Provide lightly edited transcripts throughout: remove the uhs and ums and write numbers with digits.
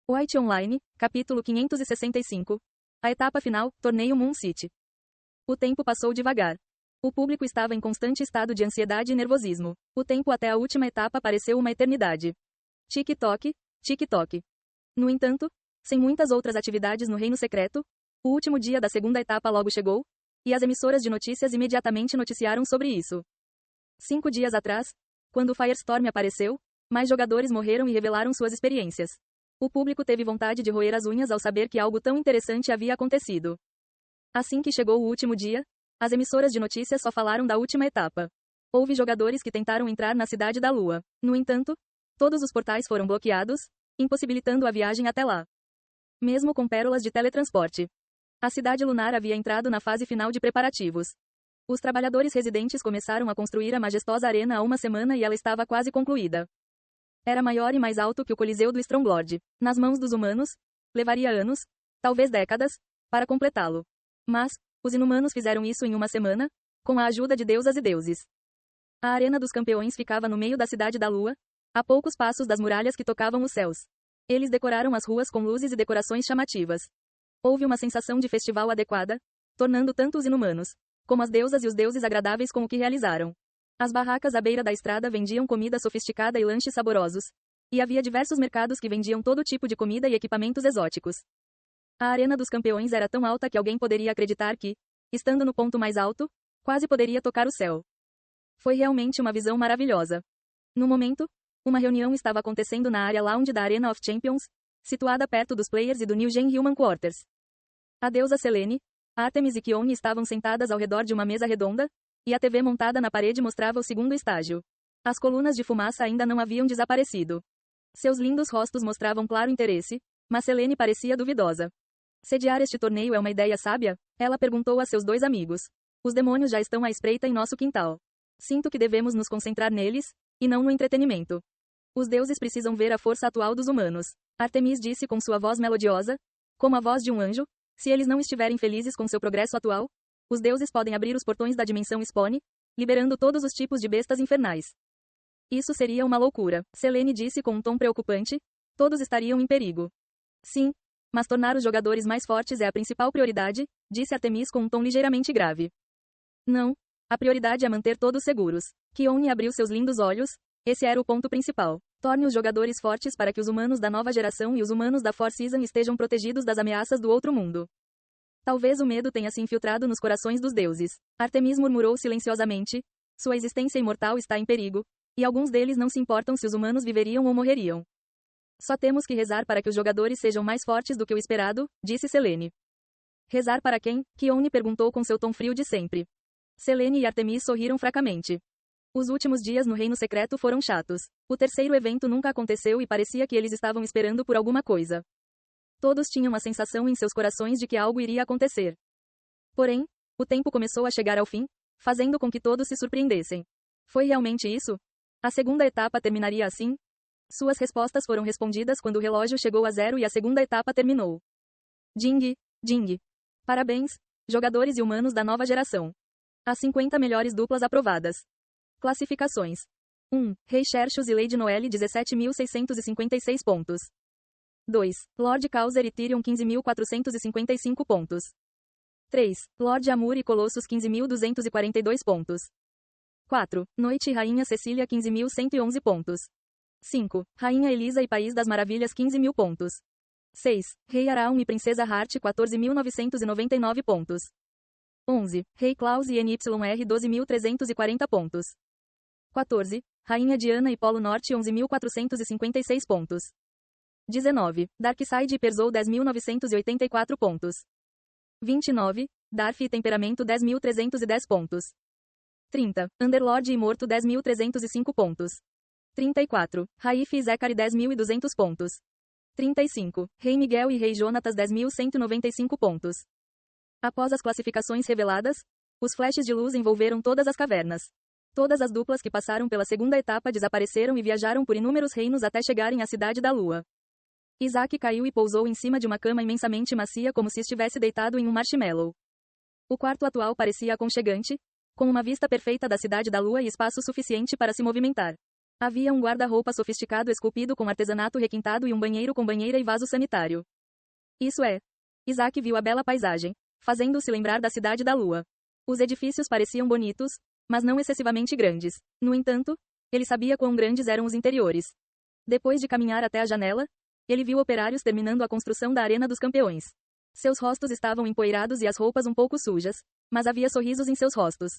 White Online, capítulo 565. A etapa final, torneio Moon City. O tempo passou devagar. O público estava em constante estado de ansiedade e nervosismo. O tempo até a última etapa pareceu uma eternidade. Tic-toc, tic-toc. No entanto, sem muitas outras atividades no Reino Secreto, o último dia da segunda etapa logo chegou, e as emissoras de notícias imediatamente noticiaram sobre isso. 5 dias atrás, quando o Firestorm apareceu, mais jogadores morreram e revelaram suas experiências. O público teve vontade de roer as unhas ao saber que algo tão interessante havia acontecido. Assim que chegou o último dia, as emissoras de notícias só falaram da última etapa. Houve jogadores que tentaram entrar na Cidade da Lua. No entanto, todos os portais foram bloqueados, impossibilitando a viagem até lá. Mesmo com pérolas de teletransporte. A cidade lunar havia entrado na fase final de preparativos. Os trabalhadores residentes começaram a construir a majestosa arena há uma semana e ela estava quase concluída. Era maior e mais alto que o Coliseu do Stronglord. Nas mãos dos humanos, levaria anos, talvez décadas, para completá-lo. Mas, os inumanos fizeram isso em uma semana, com a ajuda de deusas e deuses. A Arena dos Campeões ficava no meio da Cidade da Lua, a poucos passos das muralhas que tocavam os céus. Eles decoraram as ruas com luzes e decorações chamativas. Houve uma sensação de festival adequada, tornando tanto os inumanos, como as deusas e os deuses agradáveis com o que realizaram. As barracas à beira da estrada vendiam comida sofisticada e lanches saborosos. E havia diversos mercados que vendiam todo tipo de comida e equipamentos exóticos. A Arena dos Campeões era tão alta que alguém poderia acreditar que, estando no ponto mais alto, quase poderia tocar o céu. Foi realmente uma visão maravilhosa. No momento, uma reunião estava acontecendo na área lounge da Arena of Champions, situada perto dos players e do New Gen Human Quarters. A deusa Selene, Artemis e Kione estavam sentadas ao redor de uma mesa redonda, e a TV montada na parede mostrava o segundo estágio. As colunas de fumaça ainda não haviam desaparecido. Seus lindos rostos mostravam claro interesse, mas Selene parecia duvidosa. Sediar este torneio é uma ideia sábia? Ela perguntou a seus 2 amigos. Os demônios já estão à espreita em nosso quintal. Sinto que devemos nos concentrar neles, e não no entretenimento. Os deuses precisam ver a força atual dos humanos. Artemis disse com sua voz melodiosa, como a voz de um anjo, se eles não estiverem felizes com seu progresso atual, os deuses podem abrir os portões da dimensão Spawn, liberando todos os tipos de bestas infernais. Isso seria uma loucura, Selene disse com um tom preocupante, todos estariam em perigo. Sim, mas tornar os jogadores mais fortes é a principal prioridade, disse Artemis com um tom ligeiramente grave. Não, a prioridade é manter todos seguros. Kione abriu seus lindos olhos, esse era o ponto principal. Torne os jogadores fortes para que os humanos da nova geração e os humanos da Four Seasons estejam protegidos das ameaças do outro mundo. Talvez o medo tenha se infiltrado nos corações dos deuses. Artemis murmurou silenciosamente, sua existência imortal está em perigo, e alguns deles não se importam se os humanos viveriam ou morreriam. Só temos que rezar para que os jogadores sejam mais fortes do que o esperado, disse Selene. Rezar para quem? Kione perguntou com seu tom frio de sempre. Selene e Artemis sorriram fracamente. Os últimos dias no Reino Secreto foram chatos. O terceiro evento nunca aconteceu e parecia que eles estavam esperando por alguma coisa. Todos tinham a sensação em seus corações de que algo iria acontecer. Porém, o tempo começou a chegar ao fim, fazendo com que todos se surpreendessem. Foi realmente isso? A segunda etapa terminaria assim? Suas respostas foram respondidas quando o relógio chegou a 0 e a segunda etapa terminou. Ding, ding. Parabéns, jogadores e humanos da nova geração. As 50 melhores duplas aprovadas. Classificações. 1. Rei Xerxes e Lady Noelle 17.656 pontos. 2. Lord Causer e Tyrion 15.455 pontos. 3. Lord Amur e Colossus 15.242 pontos. 4. Noite e Rainha Cecília 15.111 pontos. 5. Rainha Elisa e País das Maravilhas 15.000 pontos. 6. Rei Araun e Princesa Hart 14.999 pontos. 11. Rei Klaus e NYR 12.340 pontos. 14. Rainha Diana e Polo Norte 11.456 pontos. 19. Darkseid e Perzoul 10.984 pontos. 29. Darf e Temperamento 10.310 pontos. 30. Underlord e Morto 10.305 pontos. 34. Raif e Zechary 10.200 pontos. 35. Rei Miguel e Rei Jonatas 10.195 pontos. Após as classificações reveladas, os flashes de luz envolveram todas as cavernas. Todas as duplas que passaram pela segunda etapa desapareceram e viajaram por inúmeros reinos até chegarem à Cidade da Lua. Isaac caiu e pousou em cima de uma cama imensamente macia como se estivesse deitado em um marshmallow. O quarto atual parecia aconchegante, com uma vista perfeita da Cidade da Lua e espaço suficiente para se movimentar. Havia um guarda-roupa sofisticado esculpido com artesanato requintado e um banheiro com banheira e vaso sanitário. Isso é. Isaac viu a bela paisagem, fazendo-se lembrar da cidade da lua. Os edifícios pareciam bonitos, mas não excessivamente grandes. No entanto, ele sabia quão grandes eram os interiores. Depois de caminhar até a janela, ele viu operários terminando a construção da Arena dos Campeões. Seus rostos estavam empoeirados e as roupas um pouco sujas, mas havia sorrisos em seus rostos.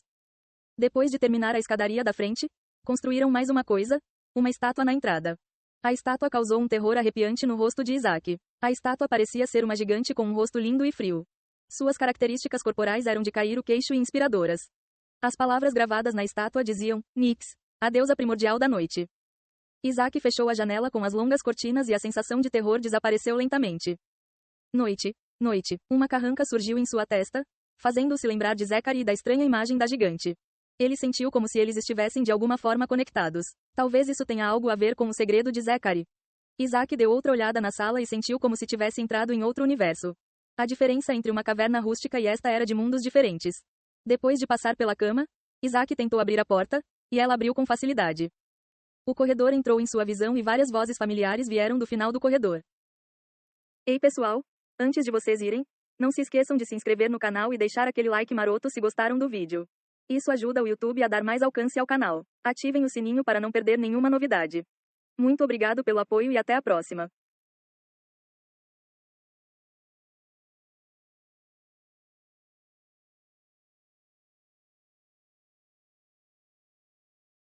Depois de terminar a escadaria da frente, construíram mais uma coisa, uma estátua na entrada. A estátua causou um terror arrepiante no rosto de Isaac. A estátua parecia ser uma gigante com um rosto lindo e frio. Suas características corporais eram de cair o queixo e inspiradoras. As palavras gravadas na estátua diziam, Nix, a deusa primordial da noite. Isaac fechou a janela com as longas cortinas e a sensação de terror desapareceu lentamente. Noite, noite, uma carranca surgiu em sua testa, fazendo-se lembrar de Zachary e da estranha imagem da gigante. Ele sentiu como se eles estivessem de alguma forma conectados. Talvez isso tenha algo a ver com o segredo de Zachary. Isaac deu outra olhada na sala e sentiu como se tivesse entrado em outro universo. A diferença entre uma caverna rústica e esta era de mundos diferentes. Depois de passar pela cama, Isaac tentou abrir a porta, e ela abriu com facilidade. O corredor entrou em sua visão e várias vozes familiares vieram do final do corredor. Ei pessoal, antes de vocês irem, não se esqueçam de se inscrever no canal e deixar aquele like maroto se gostaram do vídeo. Isso ajuda o YouTube a dar mais alcance ao canal. Ativem o sininho para não perder nenhuma novidade. Muito obrigado pelo apoio e até a próxima.